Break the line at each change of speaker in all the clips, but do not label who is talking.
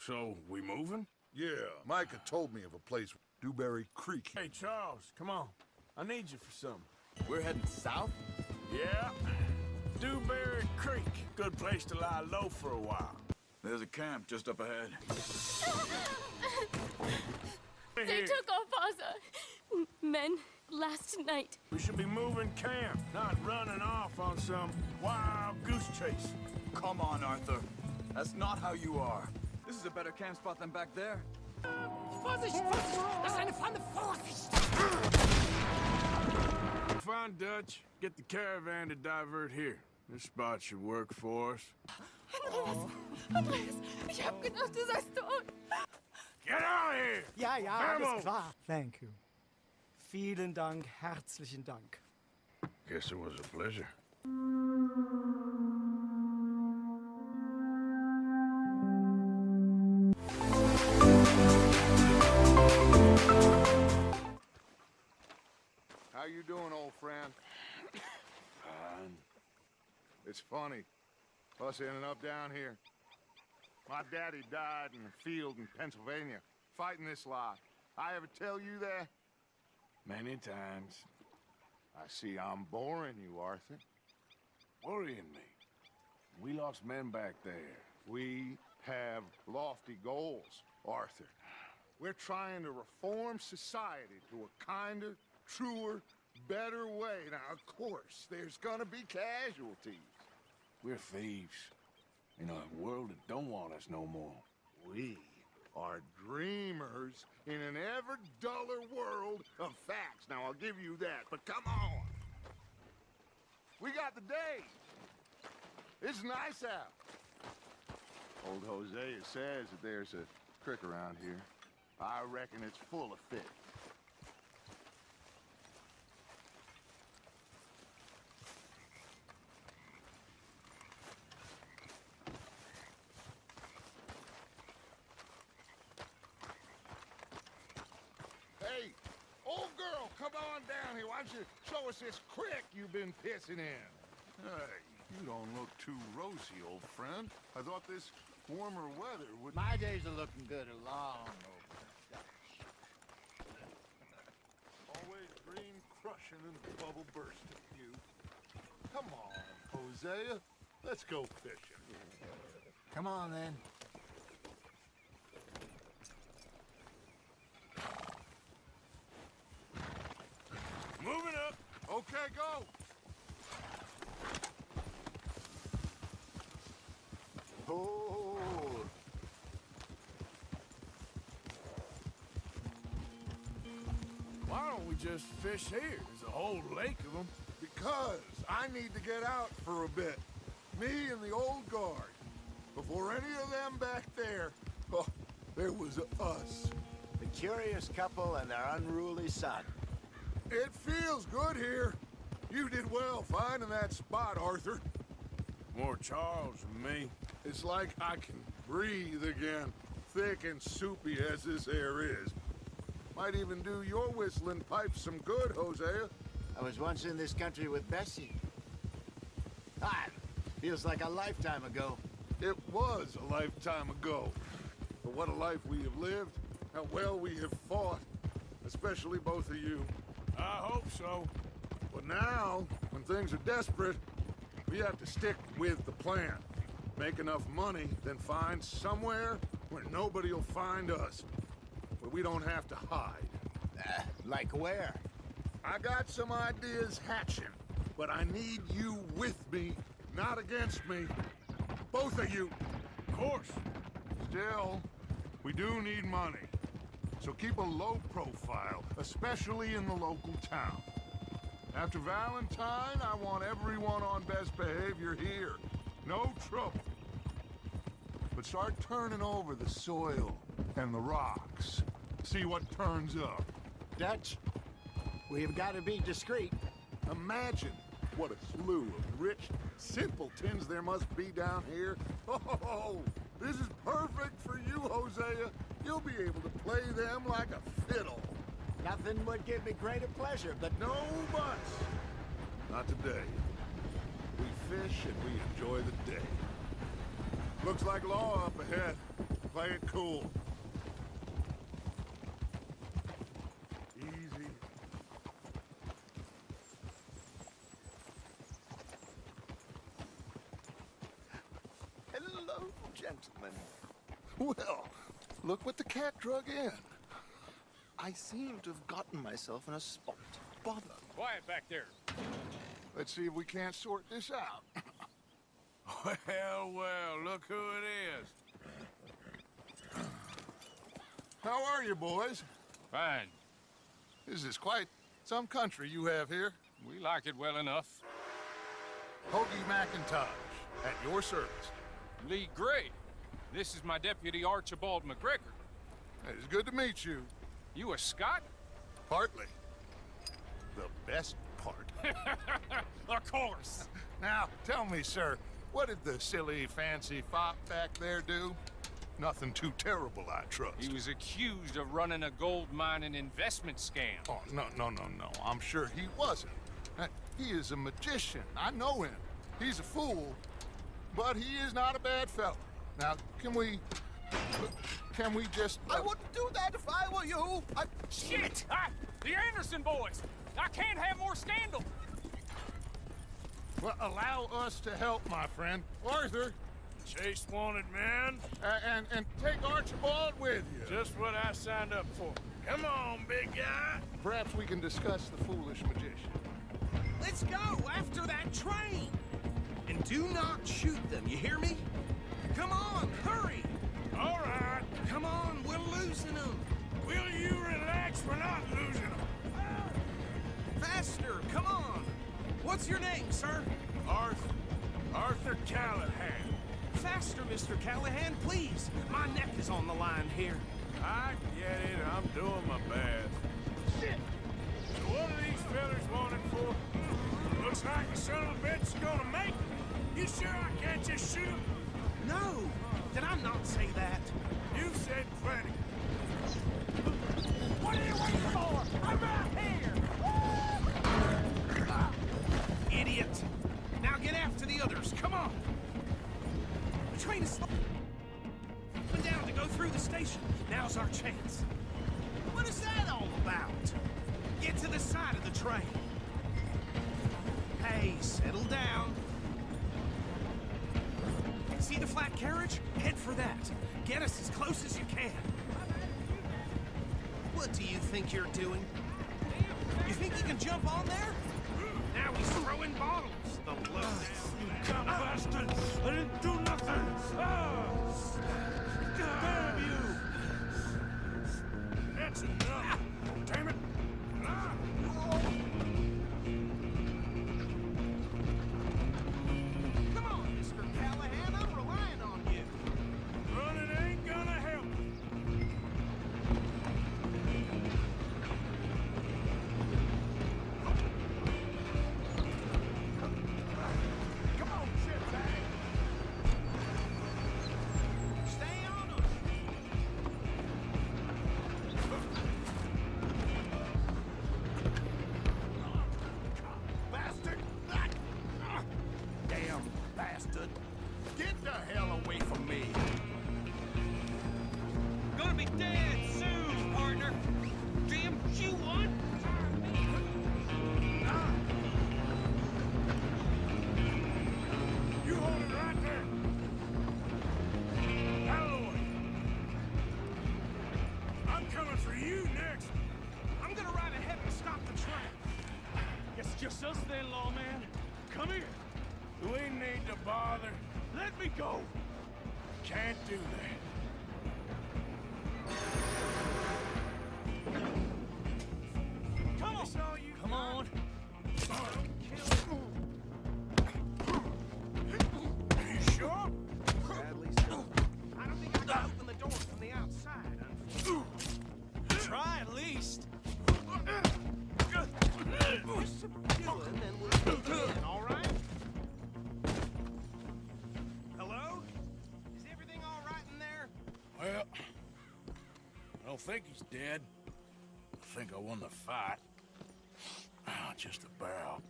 So, we moving?
Yeah, Micah told me of a place, Dewberry Creek.
Hey, Charles, come on. I need you for something.
We're heading south?
Yeah. Dewberry Creek. Good place to lie low for a while.
There's a camp just up ahead.
They took our father. Men, last night.
We should be moving camp, not running off on some wild goose chase.
Come on, Arthur. That's not how you are. This is a better camp spot than back there.
Vorsicht, Vorsicht! Das ist eine Pfanne! Vorsicht!
Find Dutch, get the caravan to divert here. This spot should work for us.
Andreas, ich hab gedacht, du seist tot.
Get out of here!
Ja, ja,
Vamos!
alles klar. Thank you. Vielen Dank, herzlichen Dank.
Guess it was a pleasure.
How you doing, old friend?
Fine.
It's funny, us ending up down here. My daddy died in the field in Pennsylvania, fighting this lot. I ever tell you that?
Many times.
I see I'm boring you, Arthur.
Worrying me. We lost men back there.
We have lofty goals, Arthur. We're trying to reform society to a kinder, truer, better way. Now, of course, there's gonna be casualties.
We're thieves. In a world that don't want us no more.
We are dreamers in an ever duller world of facts. Now, I'll give you that, but come on. We got the day. It's nice out. Old Hosea says that there's a creek around here. I reckon it's full of fish. Hey, old girl, come on down here. Why don't you show us this creek you've been pissing in?
Hey, you don't look too rosy, old friend. I thought this warmer weather would...
My days are looking good along over.
Always green crushing and bubble bursting, you. Come on, Hosea. Let's go fishing.
Come on, then.
Moving up!
Okay, go!
Oh,
Why don't we just fish here? There's a whole lake of them.
because I need to get out for a bit. Me and the old guard. Before any of them back there, oh, there was us.
The curious couple and their unruly son.
It feels good here. You did well finding that spot, Arthur.
More Charles than me.
It's like I can breathe again, thick and soupy as this air is. Might even do your whistling pipes some good, Hosea.
I was once in this country with Bessie. Ah, feels like a lifetime ago.
It was a lifetime ago. But what a life we have lived, how well we have fought, especially both of you.
I hope so.
But now, when things are desperate, we have to stick with the plan. Make enough money, then find somewhere where nobody will find us. Where we don't have to hide.
Like where?
I got some ideas hatching, but I need you with me, not against me. Both of you.
Of course.
Still, we do need money. So keep a low profile, especially in the local town. After Valentine, I want everyone on best behavior here. No trouble. But start turning over the soil and the rocks. See what turns up.
Dutch, we've got to be discreet.
Imagine what a slew of rich simpletons there must be down here. Oh, this is perfect for you, Hosea. You'll be able to play them like a fiddle.
Nothing would give me greater pleasure, but
No buts. Not today. We fish and we enjoy the day. Looks like law up ahead. Play it cool. Easy.
Hello, gentlemen. Well, look what the cat drug in. I seem to have gotten myself in a spot. Bother.
Quiet back there.
Let's see if we can't sort this out.
Well, look who it is.
How are you, boys?
Fine.
This is quite some country you have here.
We like it well enough.
Hoagie McIntosh, at your service.
Lee Gray. This is my deputy Archibald McGregor.
It's good to meet you.
You a Scot?
Partly. The best part.
Of course.
Now, tell me, sir, what did the silly, fancy fop back there do? Nothing too terrible, I trust.
He was accused of running a gold mining investment scam.
Oh, no. I'm sure he wasn't. He is a magician. I know him. He's a fool, but he is not a bad fellow. Now, can we just...
I wouldn't do that if I were you.
Shit! The Anderson boys! I can't have more scandal!
Well, allow us to help, my friend. Arthur,
Chase wanted man.
and take Archibald with you.
Just what I signed up for. Come on, big guy.
Perhaps we can discuss the foolish magician.
Let's go after that train! And do not shoot them, you hear me? Come on, hurry!
All right.
Come on, we're losing them!
Will you relax? We're not losing them.
Faster, come on! What's your name, sir?
Arthur Callahan.
Faster, Mr. Callahan, please! My neck is on the line here.
I get it. I'm doing my best. Shit! So what are these fellas wanted for? Looks like the son of a bitch is gonna make it. You sure I can't just shoot him?
No! Did I not say that?
You said plenty.
What are you waiting for? I'm right here! Idiot! Now get after the others, come on! The train is slowing down to go through the station. Now's our chance. What is that all about? Get to the side of the train. Hey, settle down. See the flat carriage? Head for that. Get us as close as you can. What do you think you're doing? You think you can jump on there? Now he's throwing bottles. The lowdown.
You dumb bastard! I didn't do nothing! Damn you! That's enough! Damn it!
Come on, Mr. Callahan. I'm relying on you.
Running ain't gonna help.
Come on, shitbag!
Stay on him.
Bastard!
Damn bastard. Get the hell away from me. Gonna be dead soon, partner. Damn you want?
You hold it right there! Alloy! I'm coming for you next!
I'm gonna ride ahead and stop the train.
Guess it's just us then, lawman. Come here.
Do we need to bother?
Let me go.
Can't do that.
Come on. Come on.
Are you sure?
Sadly so. I don't think I can open the door from the outside.
Try at least.
Just some doing, and we'll take it in, all right? Hello? Is everything all right in there?
Well, I don't think he's dead. I think I won the fight. Just about.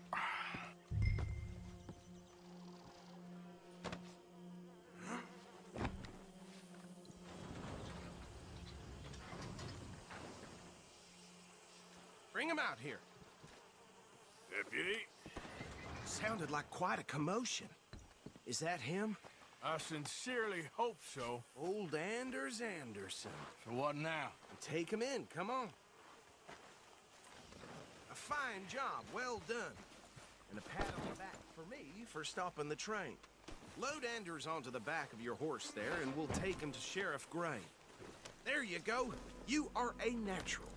Bring him out here.
Deputy,
Sounded like quite a commotion. Is that him?
I sincerely hope so.
Old Anders Anderson.
So what now?
Take him in, come on. A fine job, well done. And a pat on the back for me for stopping the train. Load Anders onto the back of your horse there, and we'll take him to Sheriff Gray. There you go. You are a natural.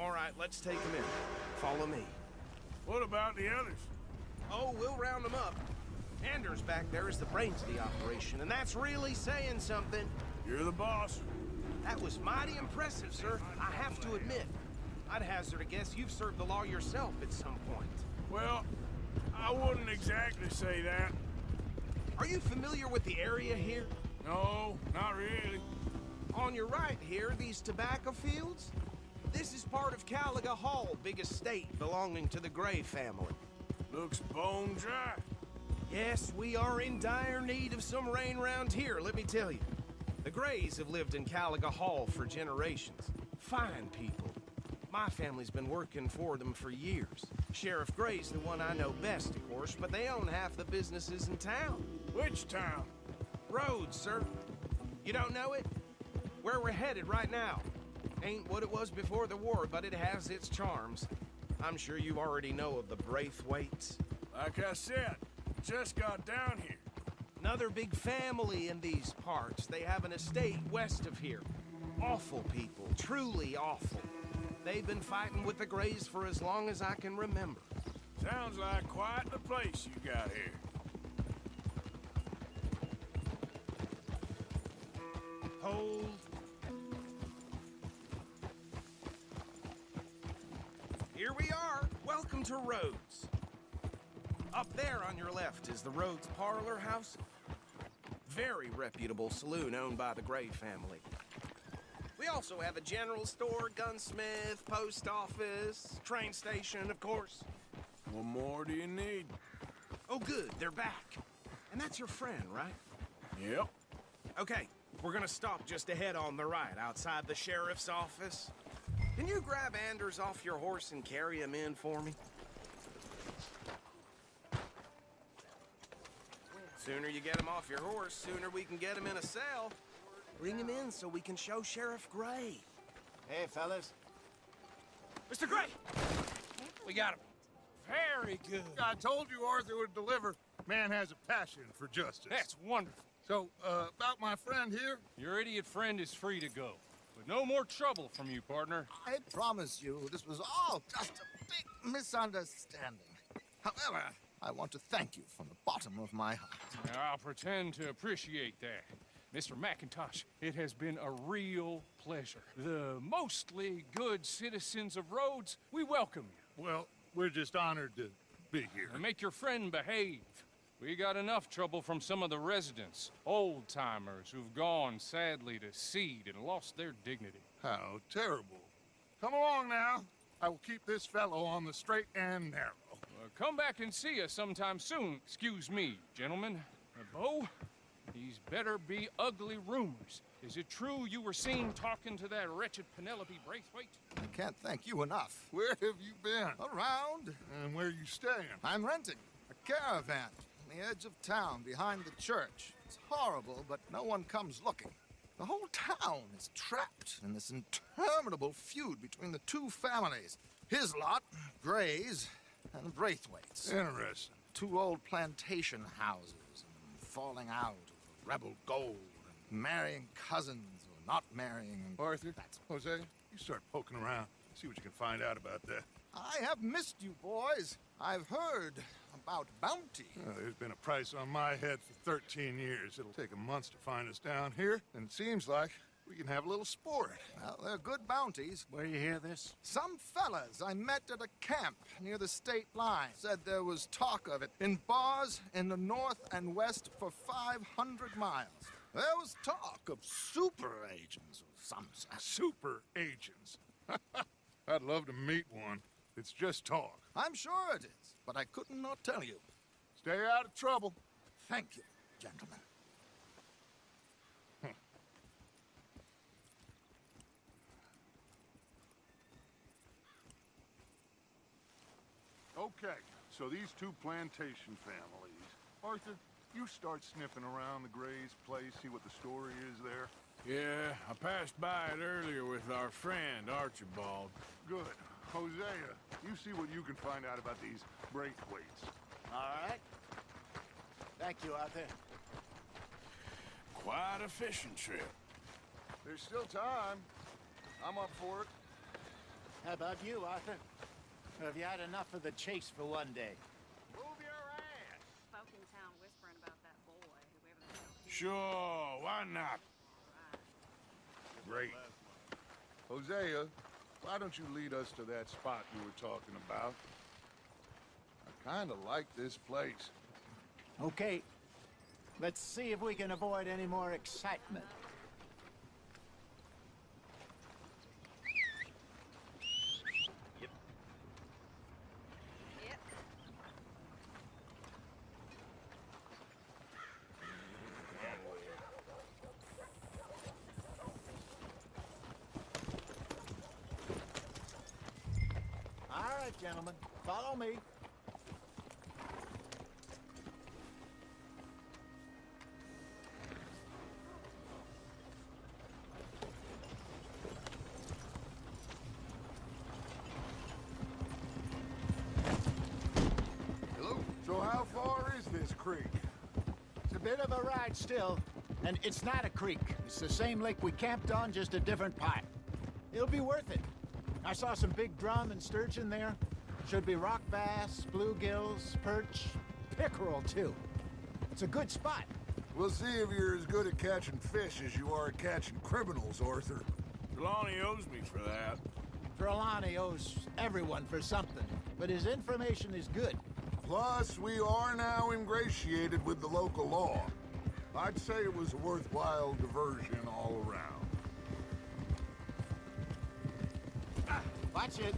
All right, let's take him in. Follow me.
What about the others?
Oh, we'll round them up. Anders back there is the brains of the operation, and that's really saying something.
You're the boss.
That was mighty impressive, sir. I have to admit. I'd hazard a guess you've served the law yourself at some point.
Well, I wouldn't exactly say that.
Are you familiar with the area here?
No, not really.
On your right here, these tobacco fields? This is part of Caliga Hall, big estate belonging to the Gray family.
Looks bone dry.
Yes, we are in dire need of some rain round here, let me tell you. The Grays have lived in Caliga Hall for generations. Fine people. My family's been working for them for years. Sheriff Gray's the one I know best, of course, but they own half the businesses in town.
Which town?
Rhodes, sir. You don't know it? Where we're headed right now. Ain't what it was before the war, but it has its charms. I'm sure you already know of the Braithwaites.
Like I said, just got down here.
Another big family in these parts. They have an estate west of here. Awful people, truly awful. They've been fighting with the Grays for as long as I can remember.
Sounds like quite the place you got here.
Hold. Here we are. Welcome to Rhodes. Up there on your left is the Rhodes Parlor House. Very reputable saloon owned by the Gray family. We also have a general store, gunsmith, post office, train station, of course.
What more do you need?
Oh, good, they're back. And that's your friend, right?
Yep.
Okay, we're gonna stop just ahead on the right, outside the sheriff's office. Can you grab Anders off your horse and carry him in for me? Sooner you get him off your horse, sooner we can get him in a cell. Bring him in so we can show Sheriff Gray.
Hey, fellas.
Mr. Gray! We got him. Very good.
I told you Arthur would deliver. Man has a passion for justice.
That's wonderful.
So, about my friend here?
Your idiot friend is free to go. But no more trouble from you, partner.
I promise you, this was all just a big misunderstanding. However, I want to thank you from the bottom of my heart.
I'll pretend to appreciate that. Mr. McIntosh, it has been a real pleasure. The mostly good citizens of Rhodes, we welcome you.
Well, we're just honored to be here.
And make your friend behave. We got enough trouble from some of the residents, old-timers who've gone, sadly, to seed and lost their dignity.
How terrible. Come along now. I will keep this fellow on the straight and narrow.
Come back and see us sometime soon. Excuse me, gentlemen. Bo, these better be ugly rumors. Is it true you were seen talking to that wretched Penelope Braithwaite?
I can't thank you enough.
Where have you been?
Around.
And where you staying?
I'm renting a caravan on the edge of town behind the church. It's horrible, but no one comes looking. The whole town is trapped in this interminable feud between the two families. His lot, Gray's, and Braithwaite's.
Interesting.
Two old plantation houses, and falling out of rebel gold, and marrying cousins or not marrying. And
Arthur, Hosea, you start poking around. See what you can find out about that.
I have missed you, boys. I've heard about bounty.
There's been a price on my head for 13 years. It'll take 'em months to find us down here, and it seems like we can have a little sport.
Well, they're good bounties.
Where you hear this?
Some fellas I met at a camp near the state line said there was talk of it in bars in the north and west for 500 miles. There was talk of super agents of some sort.
Super agents. I'd love to meet one. It's just talk.
I'm sure it is, but I couldn't not tell you.
Stay out of trouble.
Thank you, gentlemen.
Okay, so these two plantation families. Arthur, you start sniffing around the Gray's place, see what the story is there.
Yeah, I passed by it earlier with our friend, Archibald.
Good. Hosea, you see what you can find out about these Braithwaites.
All right. Thank you, Arthur.
Quite a fishing trip.
There's still time. I'm up for it.
How about you, Arthur? Or have you had enough of the chase for one day?
Move your ass!
Folk in town whispering about that boy, whoever the hell he
Sure, why not?
Great. Hosea, why don't you lead us to that spot you were talking about? I kind of like this place.
Okay. Let's see if we can avoid any more excitement.
Yep.
All right, gentlemen. Follow me.
Hello? So how far is this creek?
It's a bit of a ride still, and it's not a creek. It's the same lake we camped on, just a different part. It'll be worth it. I saw some big drum and sturgeon there. Should be rock bass, bluegills, perch, pickerel too. It's a good spot.
We'll see if you're as good at catching fish as you are at catching criminals, Arthur.
Trelawny owes me for that.
Trelawny owes everyone for something, but his information is good.
Plus, we are now ingratiated with the local law. I'd say it was a worthwhile diversion all around.
Watch it.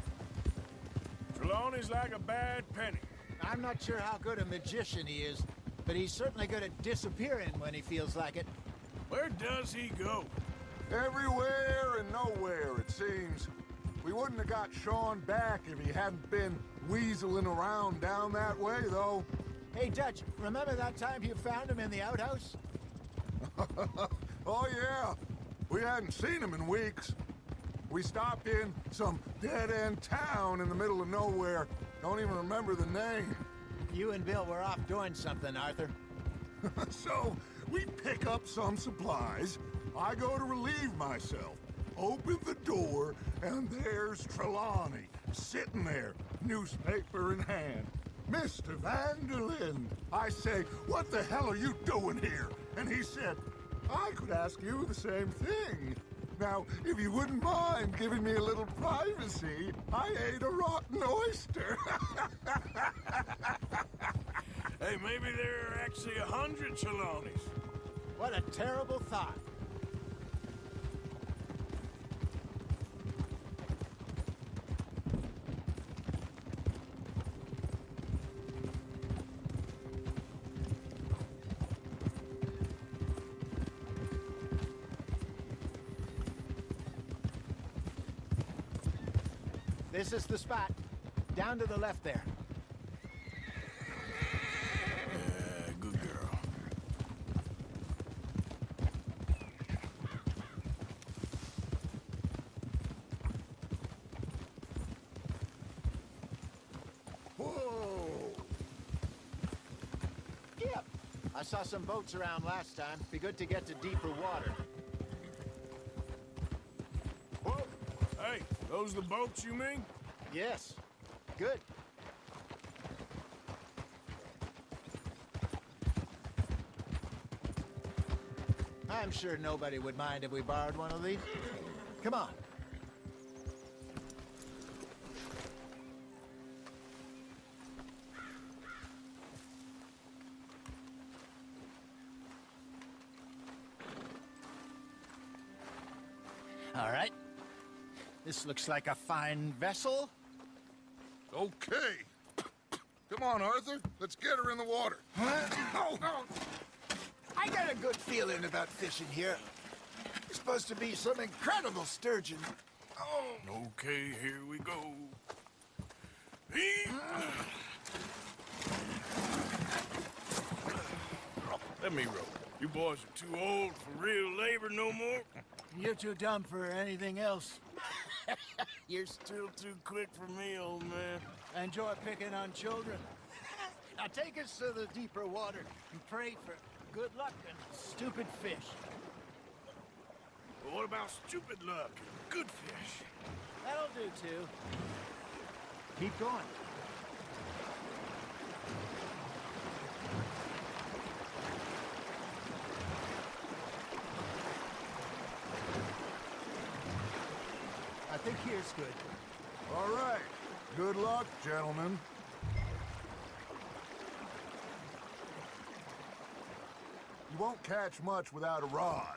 Trelawny's like a bad penny.
I'm not sure how good a magician he is, but he's certainly good at disappearing when he feels like it.
Where does he go?
Everywhere and nowhere, it seems. We wouldn't have got Sean back if he hadn't been weaseling around down that way, though.
Hey, Dutch, remember that time you found him in the outhouse?
Oh, yeah. We hadn't seen him in weeks. We stopped in some dead-end town in the middle of nowhere. Don't even remember the name.
You and Bill were off doing something, Arthur.
So, we pick up some supplies. I go to relieve myself. Open the door, and there's Trelawny, sitting there, newspaper in hand. Mr. Vanderlyn. I say, what the hell are you doing here? And he said, I could ask you the same thing. Now, if you wouldn't mind giving me a little privacy, I ate a rotten oyster.
Hey, maybe there are actually 100 Trelawnys.
What a terrible thought. This is the spot. Down to the left there.
Good girl.
Whoa!
Yep. I saw some boats around last time. Be good to get to deeper water.
Whoa! Hey, those the boats you mean?
Yes. Good. I'm sure nobody would mind if we borrowed one of these. Come on. All right. This looks like a fine vessel.
Okay. Come on, Arthur. Let's get her in the water.
Oh. I got a good feeling about fishing here. It's supposed to be some incredible sturgeon. Oh.
Okay, here we go. Eat. Let me row. You boys are too old for real labor no more.
You're too dumb for anything else.
You're still too quick for me, old man.
Enjoy picking on children. Now take us to the deeper water and pray for good luck and stupid fish.
But what about stupid luck and good fish?
That'll do, too. Keep going. I think here's good.
All right. Good luck, gentlemen. You won't catch much without a rod.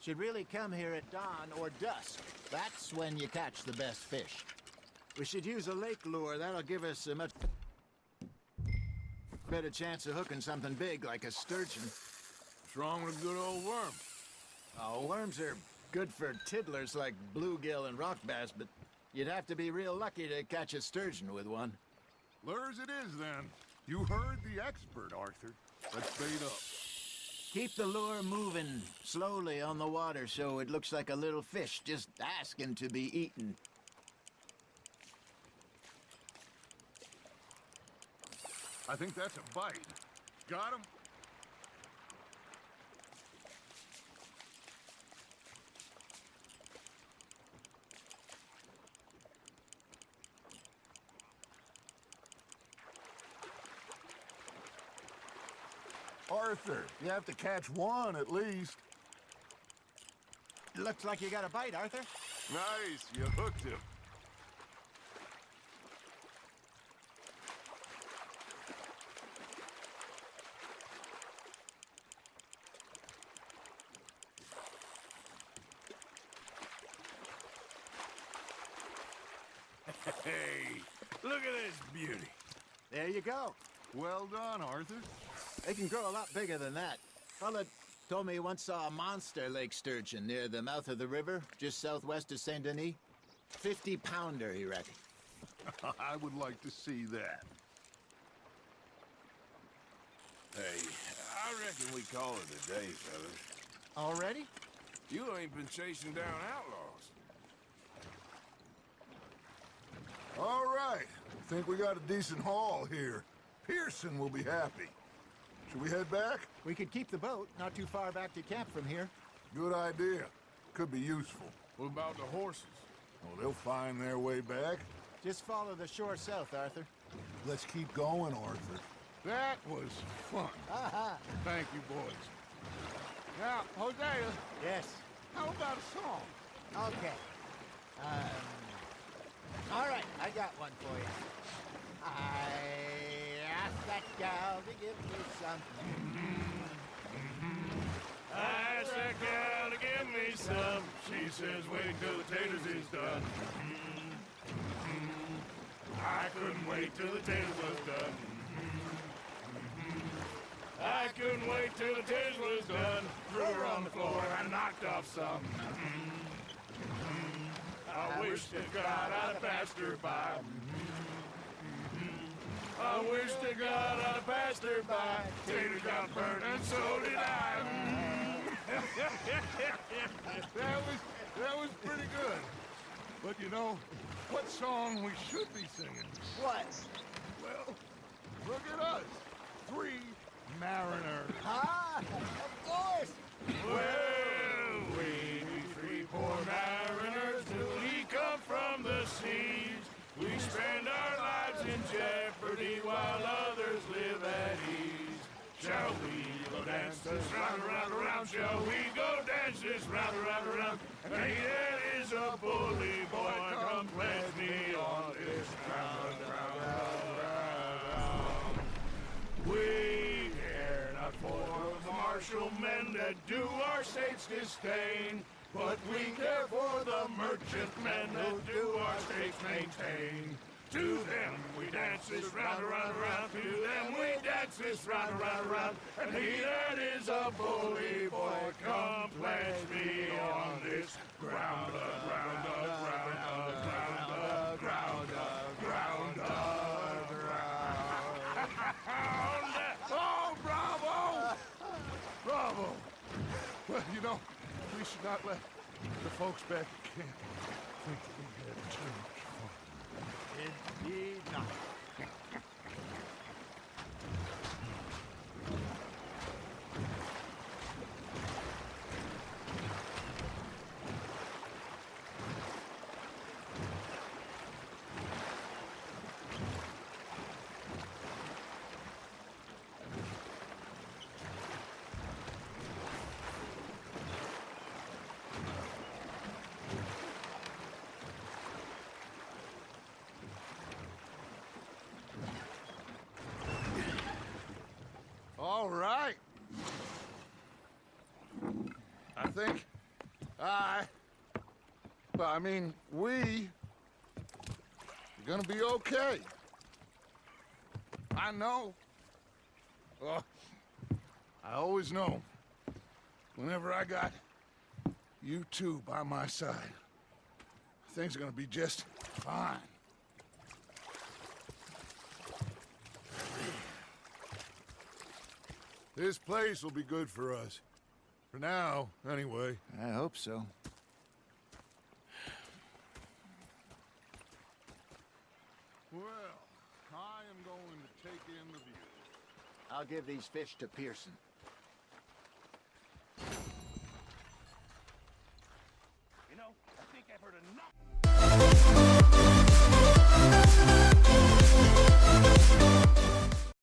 Should really come here at dawn or dusk. That's when you catch the best fish. We should use a lake lure. That'll give us a much better chance of hooking something big like a sturgeon.
What's wrong with a good old worm?
Oh, worms are good for tiddlers like bluegill and rock bass, but you'd have to be real lucky to catch a sturgeon with one.
Lures it is, then. You heard the expert, Arthur. Let's bait up.
Keep the lure moving slowly on the water so it looks like a little fish just asking to be eaten.
I think that's a bite. Got him? Arthur, you have to catch one at least.
Looks like you got a bite, Arthur.
Nice, you hooked him.
Hey, look at this beauty.
There you go.
Well done, Arthur.
They can grow a lot bigger than that. Fella told me he once saw a monster lake sturgeon near the mouth of the river, just southwest of Saint Denis. 50-pounder, he reckoned.
I would like to see that.
Hey, I reckon we call it a day, fellas.
Already?
You ain't been chasing down outlaws.
All right. Think we got a decent haul here. Pearson will be happy. Should we head back?
We could keep the boat not too far back to camp from here.
Good idea. Could be useful.
What about the horses?
Oh, they'll find their way back.
Just follow the shore south, Arthur.
Let's keep going, Arthur. That was fun. Thank you, boys. Now, Hosea,
Yes.
how about a song?
Okay. All right, I got one for you. I asked that gal to give me something.
I asked that gal to give me some. She says, wait till the taters is done. I couldn't wait till the taters was done. I couldn't wait till the taters was done. Threw her on the floor and knocked off some. I wish to God I'd passed her by. I wish to God I'd passed her by. Taters got burned and so did I.
That was pretty good. But you know, what song we should be singing?
What?
Well, look at us. 3 mariners.
Ah, of course.
Well, we 3 poor mariners till we come from the seas. We spend our lives in jeopardy while others live at ease. Shall we go dance this round, around, around? Shall we go dance this round, around, around? And he that is a bully boy, come pledge me on this round, round, round, round. We care not for the martial men that do our state's disdain, but we care for the merchant men that do our states maintain. To them we dance this round, around, around. To them we dance this round, around, around. And he that is a bully boy, come pledge me on this ground, ground, ground, ground, ground, ground, ground, ground.
You know, we should not let the folks back at camp think we had too much fun.
Indeed not.
All right. I think we are gonna be okay. I know. Oh, I always know. Whenever I got you two by my side, things are gonna be just fine. This place will be good for us. For now, anyway.
I hope so.
Well, I am going to take in the view.
I'll give these fish to Pearson.
You know, I think I've heard enough.